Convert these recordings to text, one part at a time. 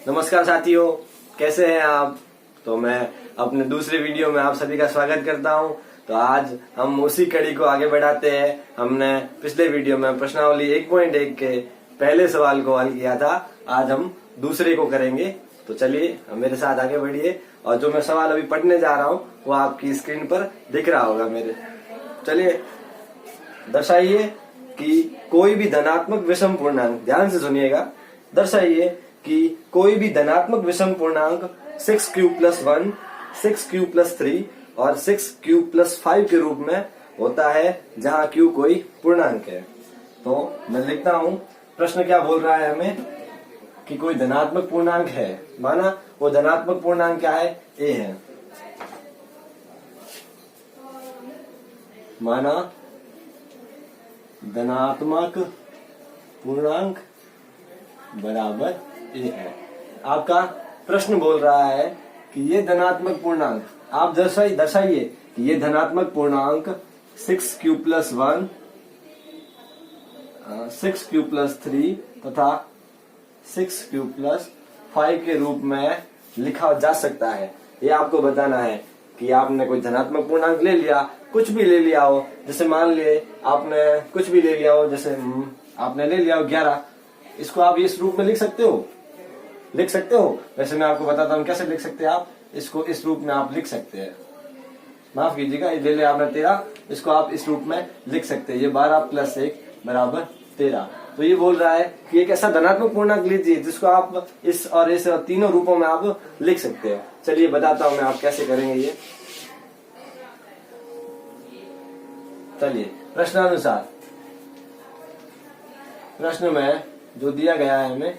नमस्कार साथियों, कैसे हैं आप। तो मैं अपने दूसरे वीडियो में आप सभी का स्वागत करता हूं। तो आज हम उसी कड़ी को आगे बढ़ाते हैं। हमने पिछले वीडियो में प्रश्नावली 1.1 के पहले सवाल को हल किया था। आज हम दूसरे को करेंगे। तो चलिए मेरे साथ आगे बढ़िए। और जो मैं सवाल अभी पढ़ने जा रहा हूँ वो आपकी स्क्रीन पर दिख रहा होगा मेरे। चलिए, दर्शाइए कि कोई भी धनात्मक विषम पूर्णांक, ध्यान से सुनिएगा, दर्शाइए कि कोई भी धनात्मक विषम पूर्णांक 6q+1, 6q+3 और 6q+5 के रूप में होता है जहां q कोई पूर्णांक है। तो मैं लिखता हूं, प्रश्न क्या बोल रहा है हमें कि कोई धनात्मक पूर्णांक है, माना वो धनात्मक पूर्णांक क्या है, a है। माना धनात्मक पूर्णांक बराबर a है। आपका प्रश्न बोल रहा है कि ये धनात्मक पूर्णांक, आप दर्शाइए कि ये धनात्मक पूर्णांक 6q+1, 6q+3 तथा 6q+5 के रूप में लिखा जा सकता है। ये आपको बताना है कि आपने कोई धनात्मक पूर्णांक ले लिया, कुछ भी ले लिया हो, जैसे मान लिए आपने कुछ भी ले लिया हो, जैसे आपने ले लिया हो 11, इसको आप इस रूप में लिख सकते हो। वैसे मैं आपको बताता हूँ कैसे लिख सकते हैं आप इसको। इस रूप में आप लिख सकते हैं, माफ कीजिएगा, ये ले लिया आपने 13, इसको आप इस रूप में लिख सकते हैं। ये 12 + 1 = 13। तो ये बोल रहा है कि एक ऐसा धनात्मक पूर्णांक लीजिए जिसको आप इस और इस तीनों रूपों में आप लिख सकते हैं। चलिए बताता हूं मैं आप कैसे करेंगे ये। चलिए, प्रश्नानुसार प्रश्न में जो दिया गया है हमें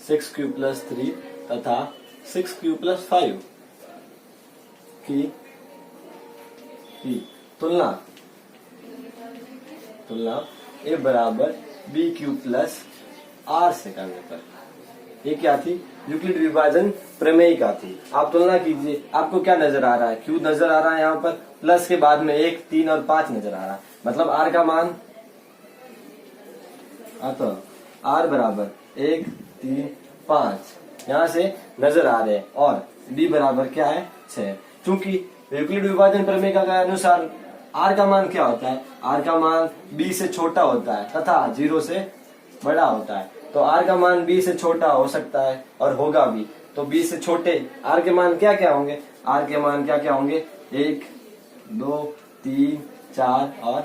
6q+3 तथा 6q+5 की तुलना a बराबर bq+r से करने पर, ये क्या थी, यूक्लिड विभाजन प्रमेय का थी। आप तुलना कीजिए, आपको क्या नजर आ रहा है, q नजर आ रहा है, यहाँ पर प्लस के बाद में 1, 3 और 5 नजर आ रहा है, मतलब r का मान, तो r बराबर 1, 3, 5 यहाँ से नजर आ रहे हैं। और b बराबर क्या है, 6। चूंकि यूक्लिड विभाजन प्रमेय का अनुसार r का मान क्या होता है, r का मान b से छोटा होता है तथा 0 से बड़ा होता है। तो r का मान b से छोटा हो सकता है और होगा भी। तो b से छोटे r के मान क्या क्या होंगे, r के मान क्या क्या होंगे, 1, 2, 3, 4 और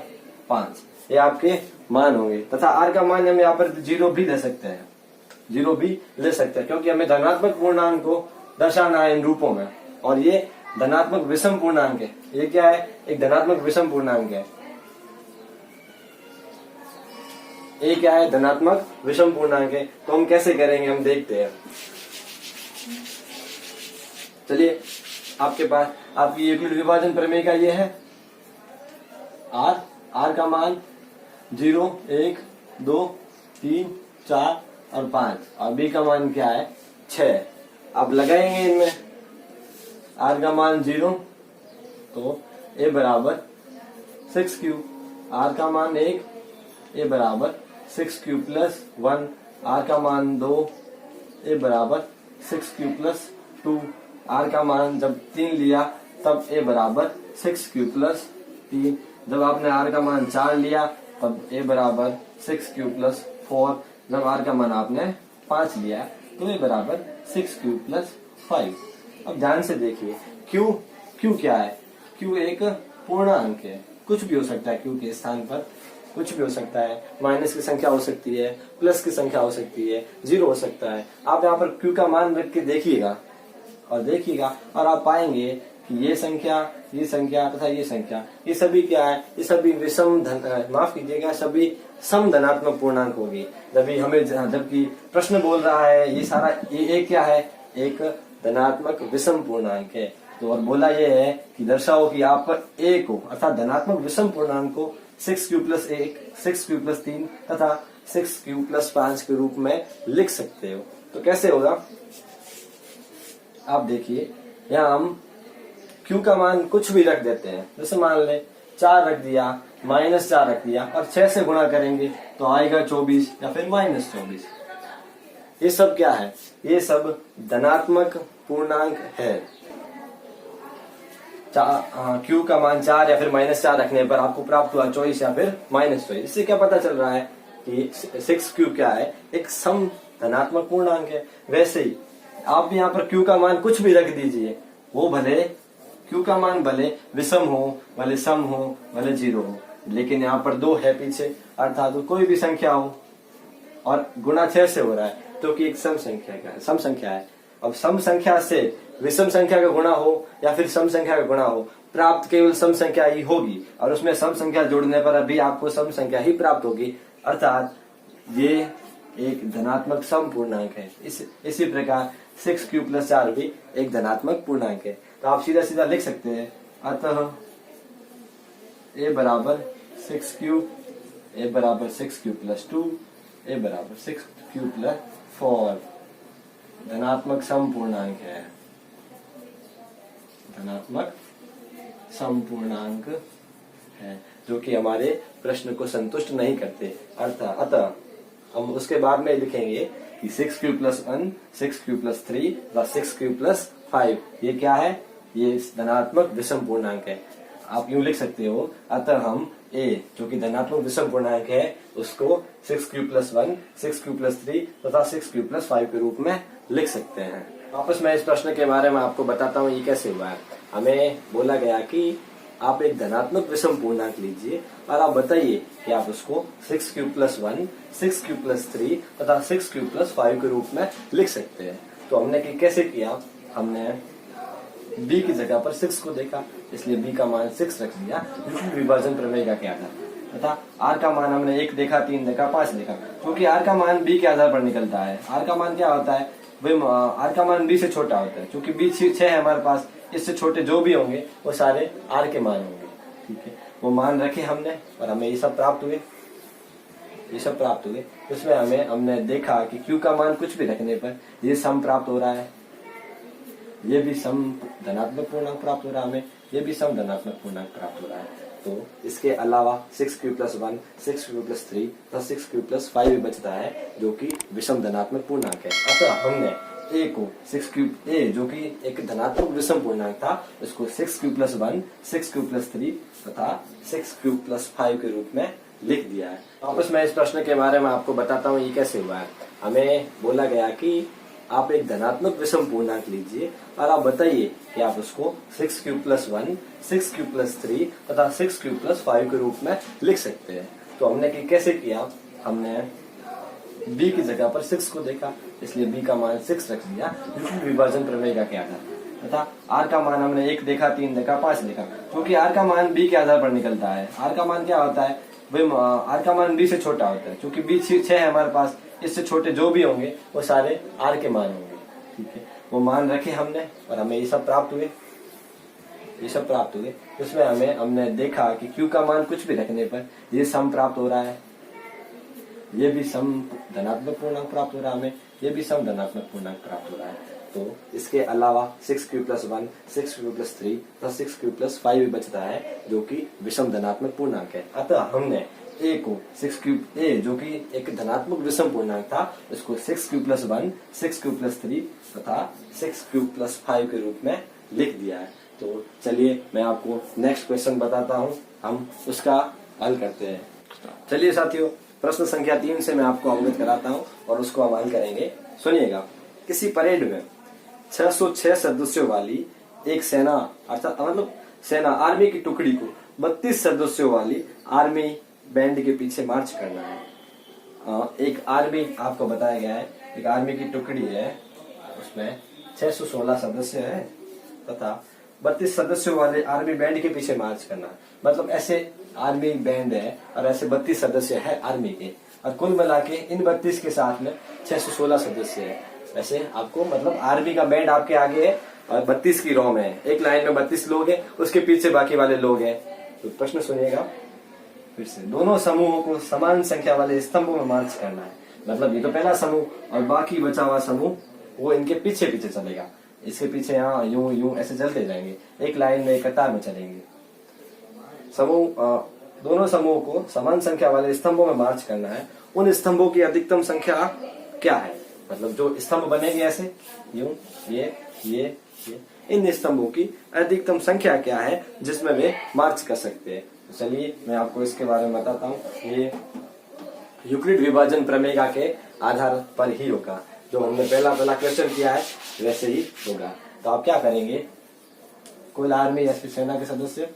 5, ये आपके मान होंगे। तथा r का मान हम यहाँ पर 0 भी ले सकते हैं, 0 भी ले सकते हैं, क्योंकि हमें धनात्मक पूर्णांक को दर्शाना है इन रूपों में। और ये धनात्मक विषम पूर्णांक है। ये क्या है, एक धनात्मक विषम पूर्णांक है। ये क्या है, धनात्मक विषम पूर्णांक है। तो हम कैसे करेंगे, हम देखते हैं। चलिए, आपके पास आपकी यूक्लिड विभाजन प्रमेय का ये है, r का मान 0, 1, 2, 3, 4 और 5 और b का मान क्या है, 6। आप लगाएंगे इनमें, r का मान 0 तो a बराबर 6q, r का मान 1, a बराबर 6q+1, r का मान 2, a बराबर 6q+2, r का मान जब 3 लिया तब a बराबर 6q+3, जब आपने r का मान 4 लिया तब a बराबर 6q+4, जब r का मान आपने 5 लिया तो a बराबर 6q+5। अब ध्यान से देखिए, q क्या है, q एक पूर्णांक है, कुछ भी हो सकता है q के स्थान पर, कुछ भी हो सकता है, माइनस की संख्या हो सकती है, प्लस की संख्या हो सकती है, 0 हो सकता है। आप यहाँ पर q का मान रख के देखिएगा और आप पाएंगे कि ये संख्या तथा ये संख्या, ये सभी क्या है, ये सभी सभी सम धनात्मक पूर्णांक होगी। जबकि प्रश्न बोल रहा है ये सारा, ये एक क्या है, एक धनात्मक विषम पूर्णांक है। तो और बोला ये है कि दर्शाओ कि आप a को, अर्थात धनात्मक विषम पूर्णांक को 6q+1, 6q+3 तथा 6q+5 के रूप में लिख सकते हो। तो कैसे होगा, आप देखिए, यहाँ हम q का मान कुछ भी रख देते हैं, जैसे मान ले 4 रख दिया, -4 रख दिया और 6 से गुणा करेंगे तो आएगा 24 या फिर -24। ये सब क्या है? ये सब धनात्मक पूर्णांक है। Q का मान 4 या फिर -4 रखने पर आपको प्राप्त हुआ 24 या फिर -24। इससे क्या पता चल रहा है कि 6Q क्या है? एक सम धनात्मक पूर्णांक है। वैसे ही आप यहाँ पर Q का मान कुछ भी रख दीजिए, वो भले Q का मान भले विषम हो, भले सम हो, भले 0 हो, लेकिन यहाँ पर 2 है पीछे, अर्थात तो कोई भी संख्या हो और गुणा 6 से हो रहा है तो कि एक सम संख्या है। अब सम संख्या से विषम संख्या का गुणा हो या फिर सम संख्या का गुणा हो, प्राप्त केवल सम संख्या ही होगी और उसमें सम संख्या जोड़ने पर अभी आपको सम संख्या ही प्राप्त होगी, अर्थात ये एक धनात्मक सम पूर्णांक है। इसी प्रकार 6Q + 4 भी एक धनात्मक पूर्णांक है। तो आप सीधा सीधा लिख सकते हैं, अतः a बराबर 6Q, a बराबर 6Q + 2, a बराबर 6Q + 4 धनात्मक सम पूर्णांक है। धनात्मक सम पूर्णांक है जो कि हमारे प्रश्न को संतुष्ट नहीं करते। अतः हम उसके बाद में लिखेंगे कि 6Q + 1, 6Q + 3 व 6Q + 5 ये क्या है? ये धनात्मक विषम पूर्णांक है। आप यूं लिख सकते हो, अतः हम a जो कि धनात्मक विषम पूर्णांक है उसको 6Q + 1, 6Q + 3 तथा 6Q + 5 के रूप में लिख सकते हैं। वापस मैं इस प्रश्न के बारे में आपको बताता हूँ ये कैसे हुआ है। हमें बोला गया कि आप एक धनात्मक विषम पूर्णांक लीजिए और आप बताइए कि आप उसको 6Q + 1, 6Q + 3 तथा 6Q + 5 के रूप में लिख सकते हैं। तो हमने कैसे किया? हमने b की जगह पर 6 को देखा, इसलिए b का मान 6 रख दिया विभाजन प्रमेय का क्या था, तथा r का मान हमने 1 देखा, 3 देखा, 5 देखा, क्योंकि r का मान b के आधार पर निकलता है। r का मान क्या होता है? r का मान b से छोटा होता है, क्योंकि b 6 है हमारे पास, इससे छोटे जो भी होंगे वो सारे r के मान होंगे। ठीक है, वो मान रखे हमने और हमें ये सब प्राप्त हुए। उसमें हमने देखा कि q का मान कुछ भी रखने पर ये सम प्राप्त हो रहा है, ये भी सम धनात्मक पूर्णांक प्राप्त हो रहा है, हमें ये भी सम धनात्मक पूर्णांक प्राप्त हो रहा है। तो इसके अलावा 6Q + 1, 6Q + 3 तथा 6Q + 5 भी बचता है जो कि विषम धनात्मक पूर्णांक है। अतः हमने a को 6Q a जो कि एक धनात्मक विषम पूर्णांक था इसको 6Q + 1, 6Q + 3 तथा 6Q + 5 के रूप में लिख दिया है। वापस मैं इस प्रश्न के बारे में आपको बताता हूँ ये कैसे हुआ है। हमें बोला गया कि आप एक धनात्मक विषम पूर्णांक लीजिए और आप बताइए कि आप उसको 6Q + 1, 6Q + 3 तथा 6Q + 5 के रूप में लिख सकते हैं। तो हमने कैसे किया? हमने b की जगह पर 6 को देखा, इसलिए b का मान 6 रख दिया विभाजन प्रमेय का क्या था, तथा r का मान हमने 1 देखा, 3 देखा, 5 देखा, क्योंकि r का मान b के आधार पर निकलता है। r का मान क्या होता है? r का मान b से छोटा होता है, क्योंकि b 6 है हमारे पास, इससे छोटे जो भी होंगे वो सारे r के मान होंगे। ठीक है, वो मान रखे हमने और हमें ये सब प्राप्त हुए। उसमें हमने देखा कि q का मान कुछ भी रखने पर ये सम प्राप्त हो रहा है, ये भी सम धनात्मक पूर्णांक प्राप्त हो रहा है, हमें ये भी सम धनात्मक पूर्णांक प्राप्त हो रहा है। तो इसके अलावा 6Q + 1, 6Q + 3 तथा 6Q + 5 भी बचता है जो कि विषम धनात्मक पूर्णांक है। अतः हमने a को 6Q a जो कि एक धनात्मक विषम पूर्णांक था इसको 6Q + 1, 6Q + 3 तथा 6Q + 5 के रूप में लिख दिया है। तो चलिए मैं आपको नेक्स्ट क्वेश्चन बताता हूँ, हम उसका हल करते हैं। चलिए साथियों, प्रश्न संख्या 3 से मैं आपको अवगत कराता हूँ और उसको हम हल करेंगे। सुनिएगा, किसी परेड में 606 सदस्यों वाली एक सेना अर्थात मतलब सेना आर्मी की टुकड़ी को 32 सदस्यों वाली आर्मी बैंड के पीछे मार्च करना है। एक आर्मी आपको बताया गया है, एक आर्मी की टुकड़ी है, उसमें 616 सदस्य है तथा 32 सदस्यों वाले आर्मी बैंड के पीछे मार्च करना। मतलब ऐसे आर्मी बैंड है और ऐसे 32 सदस्य है आर्मी के, और कुल मिला के इन 32 के साथ में 616 सदस्य है। वैसे आपको मतलब आर्मी का बैंड आपके आगे है और 32 की रो में है, एक लाइन में 32 लोग हैं, उसके पीछे बाकी वाले लोग हैं। तो प्रश्न सुनिएगा फिर से, दोनों समूहों को समान संख्या वाले स्तंभों में मार्च करना है। मतलब ये तो पहला समूह और बाकी बचा हुआ समूह वो इनके पीछे पीछे चलेगा, इसके पीछे यहाँ यूं यूं ऐसे चलते जाएंगे, एक लाइन में एक कतार में चलेंगे। दोनों समूहों को समान संख्या वाले स्तंभों में मार्च करना है। उन स्तंभों की अधिकतम संख्या क्या है? मतलब जो स्तंभ बनेंगे ऐसे यूं, ये इन स्तंभों की अधिकतम संख्या क्या है जिसमें वे मार्च कर सकते हैं। तो चलिए मैं आपको इसके बारे में बताता हूँ। ये यूक्लिड विभाजन प्रमेय के आधार पर ही होगा, जो हमने पहला क्वेश्चन किया है वैसे ही होगा। तो आप क्या करेंगे, कुल आर्मी या सेना के सदस्य,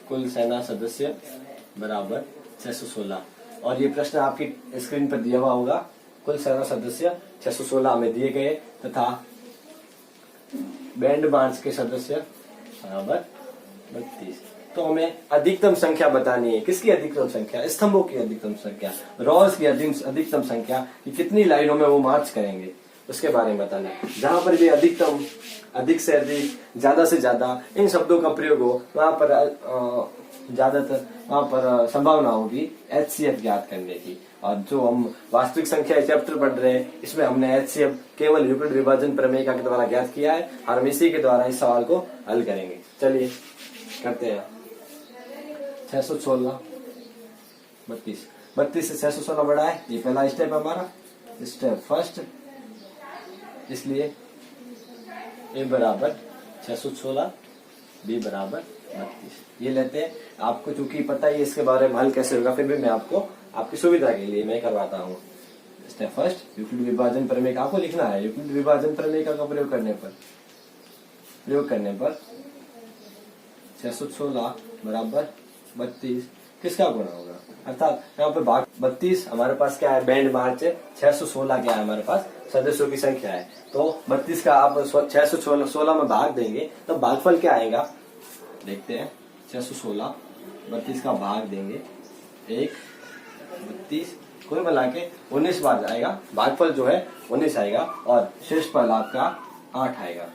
कुल सेना सदस्य बराबर 616, और ये प्रश्न आपकी स्क्रीन पर दिया हुआ होगा। कुल सेना सदस्य 616 में दिए गए तथा बैंड मार्च के सदस्य बराबर 32। तो हमें अधिकतम संख्या बतानी है। किसकी अधिकतम संख्या? स्तंभों की अधिकतम संख्या, रॉस की अधिकतम संख्या कि कितनी लाइनों में वो मार्च करेंगे, उसके बारे में बताना है। जहां पर भी अधिकतम, अधिक से अधिक, ज्यादा से ज्यादा इन शब्दों का प्रयोग हो, वहां पर ज्यादातर वहां पर संभावना होगी HCF ज्ञात करने की। और जो हम वास्तविक संख्या चैप्टर पढ़ रहे हैं, इसमें हमने HCF केवल यूक्लिड विभाजन प्रमेय के द्वारा ज्ञात किया है, और हम इसी के द्वारा इस सवाल को हल करेंगे। चलिए करते हैं। 616 32 से 616 बड़ा है, ये पहला स्टेप हमारा, स्टेप फर्स्ट। इसलिए ए बराबर 616, बी बराबर 32 ये लेते हैं। आपको चूंकि पता ही इसके बारे में हल कैसे होगा, फिर भी मैं आपको आपकी सुविधा के लिए मैं करवाता हूँ। स्टेप फर्स्ट, यूक्लिड विभाजन प्रमेय आपको लिखना है। यूक्लिड विभाजन प्रमेय का प्रयोग करने पर 616 बराबर 32 किसका गुणा होगा, अर्थात यहाँ पर भाग 32 हमारे पास क्या है, बैंड मार्च है। 616 क्या है हमारे पास, सदस्यों की संख्या है। तो 32 का आप 616 में भाग देंगे तो भागफल क्या आएगा, देखते हैं। 616 32 का भाग देंगे 1 32, कुल मिला के 19 बार आएगा। भागफल जो है 19 आएगा और शेषफल आपका 8 आएगा।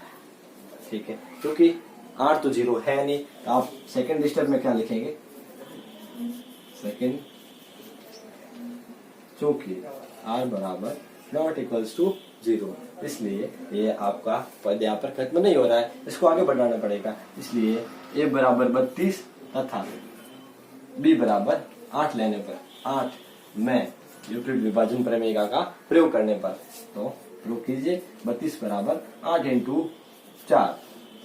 ठीक है, क्योंकि 8 तो 0 है नहीं, तो आप सेकंड स्टेप में क्या लिखेंगे, सेकंड, चूंकि r बराबर नॉट इक्वल्स टू 0, इसलिए ये आपका पद यहाँ पर खत्म नहीं हो रहा है, इसको आगे बढ़ाना पड़ेगा। इसलिए a बराबर 32 तथा b बराबर 8 लेने पर, 8 में यूक्लिड विभाजन प्रमेय का प्रयोग करने पर, तो प्रयोग कीजिए। 32 बराबर 8 इंटू 4,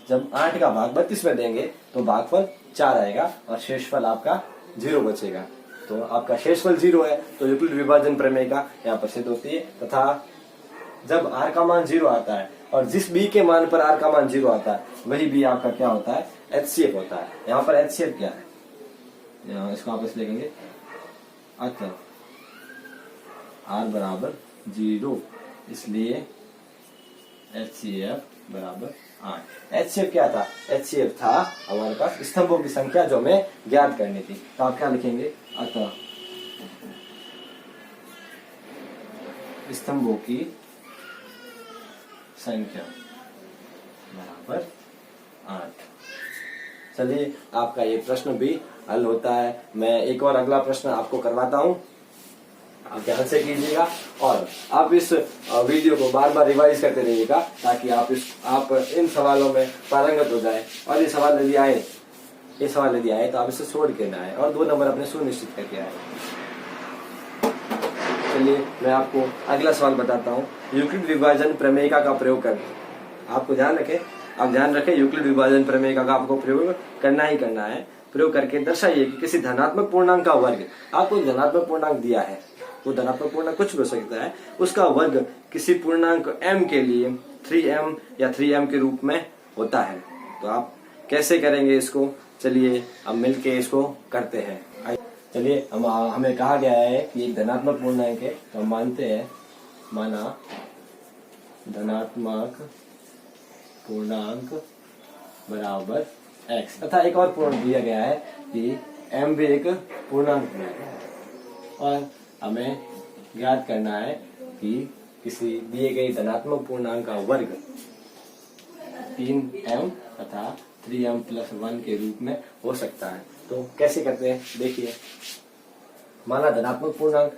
जब 8 का भाग 32 में देंगे तो भागफल 4 आएगा और शेषफल आपका 0 बचेगा। तो आपका शेषफल 0 है, तो यूक्लिड विभाजन प्रमेय का यहाँ पर सिद्ध होती है। तथा जब r का मान 0 आता है और जिस b के मान पर r का मान 0 आता है, वही b आपका क्या होता है, HCF होता है। यहाँ पर HCF क्या है, यहाँ इसको आप इसलिए लिखेंगे, अतः r बराबर 0, इसलिए HCF बराबर 8। HCF क्या था, HCF था हमारे पास स्तंभों की संख्या जो हमें ज्ञात करनी थी। तो आप क्या लिखेंगे, अतः स्तंभों की संख्या बराबर 8। चलिए आपका ये प्रश्न भी हल होता है। मैं एक और अगला प्रश्न आपको करवाता हूँ, आप ध्यान से कीजिएगा और आप इस वीडियो को बार बार रिवाइज करते रहिएगा, ताकि आप इन सवालों में पारंगत हो जाए। और ये सवाल यदि आए तो आप इसे छोड़ के ना आए और 2 नंबर अपने सुनिश्चित करके आए। चलिए मैं आपको अगला सवाल बताता हूँ। यूक्लिड विभाजन प्रमेय का प्रयोग कर, आपको ध्यान रखें यूक्लिड विभाजन प्रमेय का आपको प्रयोग करना ही करना है। प्रयोग करके दर्शाइए कि किसी धनात्मक पूर्णांक का वर्ग, आपको धनात्मक पूर्णांक दिया है, वो धनात्मक पूर्णांक कुछ भी हो सकता है, उसका वर्ग किसी पूर्णांक m के लिए 3m या 3m के रूप में होता है। तो आप कैसे करेंगे इसको, चलिए अब मिलके इसको करते हैं। चलिए हमें कहा गया है कि एक धनात्मक पूर्णांक है, तो हम मानते हैं, माना धनात्मक पूर्णांक बराबर x, तथा एक और पूर्णांक दिया गया है कि m भी एक पूर्णांक दिया गया है, और हमें ज्ञात करना है कि किसी दिए गए धनात्मक पूर्णांक का वर्ग 3m तथा 3m + 1 के रूप में हो सकता है। तो कैसे करते हैं, देखिए। माना धनात्मक पूर्णांक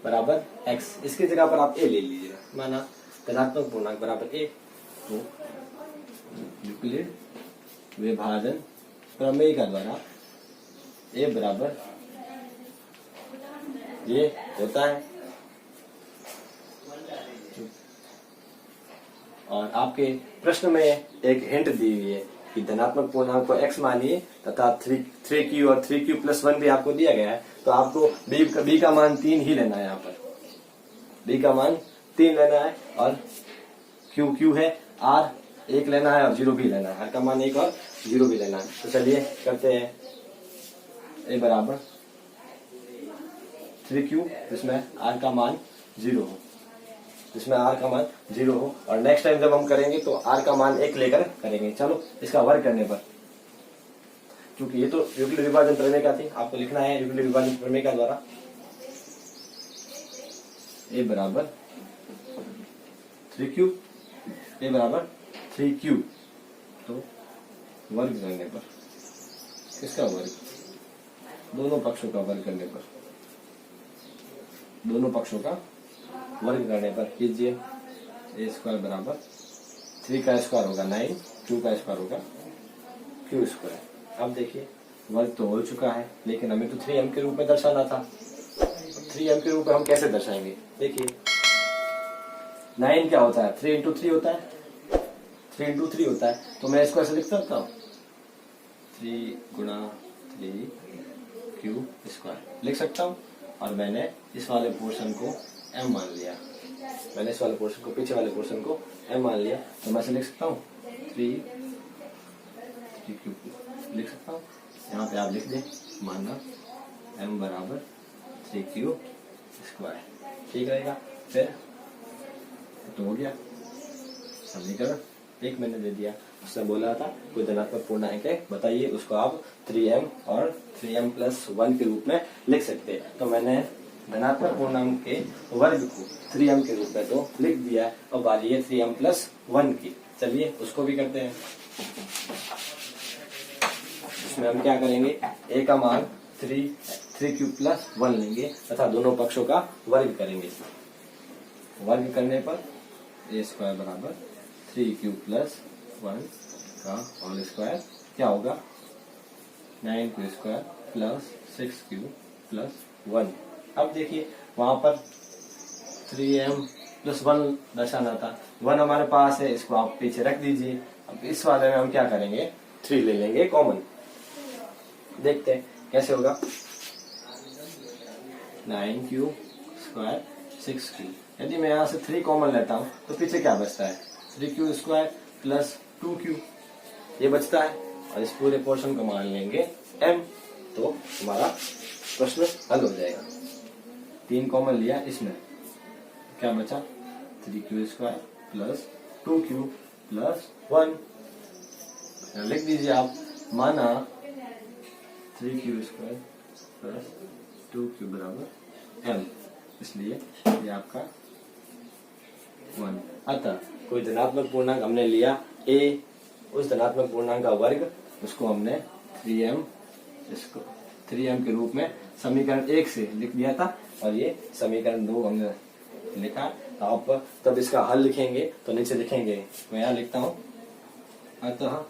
बराबर x, इसकी जगह पर आप a ले लीजिएगा। माना धनात्मक पूर्णांक बराबर a, तो यूक्लिड विभाजन प्रमेय का द्वारा a बराबर ये होता है, और आपके प्रश्न में एक हिंट दी हुई है कि धनात्मक पूर्णांक को x मानिए तथा 3q और 3q+1 भी आपको दिया गया है। तो आपको b का मान 3 ही लेना है। यहाँ पर b का मान 3 लेना है और q है r 1 लेना है और 0 भी लेना है। r का मान 1 और 0 भी लेना है। तो चलिए करते हैं। a बराबर 3q जिसमें r का मान 0 हो, जिसमें r का मान 0 हो। और नेक्स्ट टाइम जब हम करेंगे तो r का मान 1 लेकर करेंगे। चलो इसका वर्ग करने पर, क्योंकि ये तो यूक्लिड विभाजन प्रमेय का थी, आपको लिखना है यूक्लिड विभाजन प्रमेय का द्वारा। a बराबर 3q, a बराबर 3q। तो वर्ग करने पर किसका वर्ग? दोनों पक्षों का वर्ग करने पर, दोनों पक्षों का वर्ग करने पर कीजिए। a स्क्वायर बराबर 3 का स्क्वायर होगा 9, q का स्क्वायर होगा q स्क्वायर। अब देखिए वर्ग तो हो चुका है, लेकिन हमें तो 3m के रूप में दर्शाना था। 3m के रूप में हम कैसे दर्शाएंगे? देखिए 9 क्या होता है? 3 × 3 होता है, 3 × 3 होता है। तो मैं इसको ऐसे लिख सकता हूँ 3 × 3q स्क्वायर लिख सकता हूँ। और मैंने इस वाले पोर्शन को m मान लिया, मैंने इस वाले पोर्शन को, पीछे वाले पोर्शन को m मान लिया। तो मैं ऐसे लिख सकता हूँ 3q लिख सकता हूँ। यहाँ पे आप लिख दें माना m बराबर 3q स्क्वायर, ठीक रहेगा। फिर तो हो गया समीकरण 1 मैंने दे दिया। उसने बोला था कोई धनात्मक पूर्णांक है बताइए, उसको आप 3m और 3m+1 के रूप में लिख सकते हैं। तो मैंने धनात्मक पूर्णांक के वर्ग को 3m के रूप में तो लिख दिया है। अब बारी है 3m+1 की। चलिए उसको भी करते हैं। इसमें हम क्या करेंगे? a का मान 3q+1 लेंगे तथा दोनों पक्षों का वर्ग करेंगे। वर्ग करने पर a स्क्वायर बराबर 3q+1 का होल स्क्वायर क्या होगा? 9q square plus 6q+1। अब देखिए वहां पर 3m+1 दर्शाना था, 1 हमारे पास है, इसको आप पीछे रख दीजिए। अब इस वाले में हम क्या करेंगे? 3 ले लेंगे कॉमन। देखते हैं कैसे होगा। 9q स्क्वायर 6q, यदि मैं यहाँ से 3 कॉमन लेता हूँ तो पीछे क्या बचता है? 3q स्क्वायर प्लस 2q ये बचता है। और इस पूरे पोर्शन को मान लेंगे m, तो हमारा प्रश्न हल हो जाएगा। 3 कॉमन लिया, इसमें क्या बचा? 3q square plus 2q plus 1 लिख दीजिए आप। माना 3q स्क्वायर प्लस 2q बराबर m, इसलिए ये आपका 1। अतः कोई धनात्मक पूर्णांक हमने लिया a, उस धनात्मक पूर्णांक का वर्ग, उसको हमने 3m, इसको 3m के रूप में समीकरण 1 से लिख दिया था और ये समीकरण 2 हमने लिखा। आप तब इसका हल लिखेंगे तो नीचे लिखेंगे, मैं यहाँ लिखता हूँ, अतः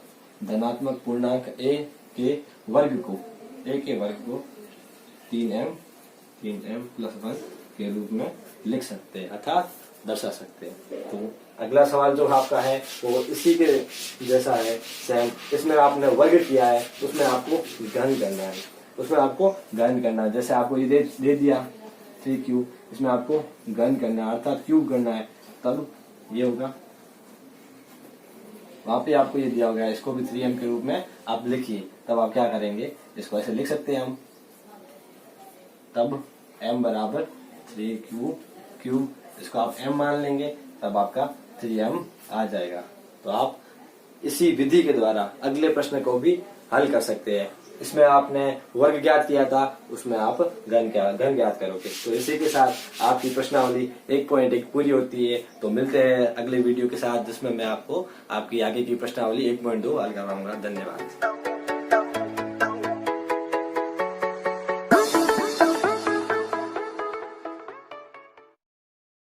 धनात्मक पूर्णांक a के वर्ग को 3m+1 के रूप में लिख सकते हैं अर्थात दर्शा सकते हैं। तो अगला सवाल जो आपका है वो इसी के जैसा है सेम। इसमें आपने वर्ग किया है, उसमें आपको घन करना है, उसमें आपको घन करना है। जैसे आपको ये दे दिया 3q, इसमें आपको घन करना है अर्थात क्यूब करना है, तब ये होगा। वहां पे आपको ये दिया होगा, इसको भी 3m के रूप में आप लिखिए। तब आप क्या करेंगे? इसको ऐसे लिख सकते हैं हम, तब m बराबर 3q, इसको आप m मान लेंगे, तब आपका 3m आ जाएगा। तो आप इसी विधि के द्वारा अगले प्रश्न को भी हल कर सकते हैं। इसमें आपने वर्ग ज्ञात किया था, उसमें आप घन ज्ञात करोगे। तो इसी के साथ आपकी प्रश्नावली 1.1 पूरी होती है। तो मिलते हैं अगले वीडियो के साथ, जिसमें मैं आपको आपकी आगे की प्रश्नावली 1.2 हल करवाऊंगा। धन्यवाद।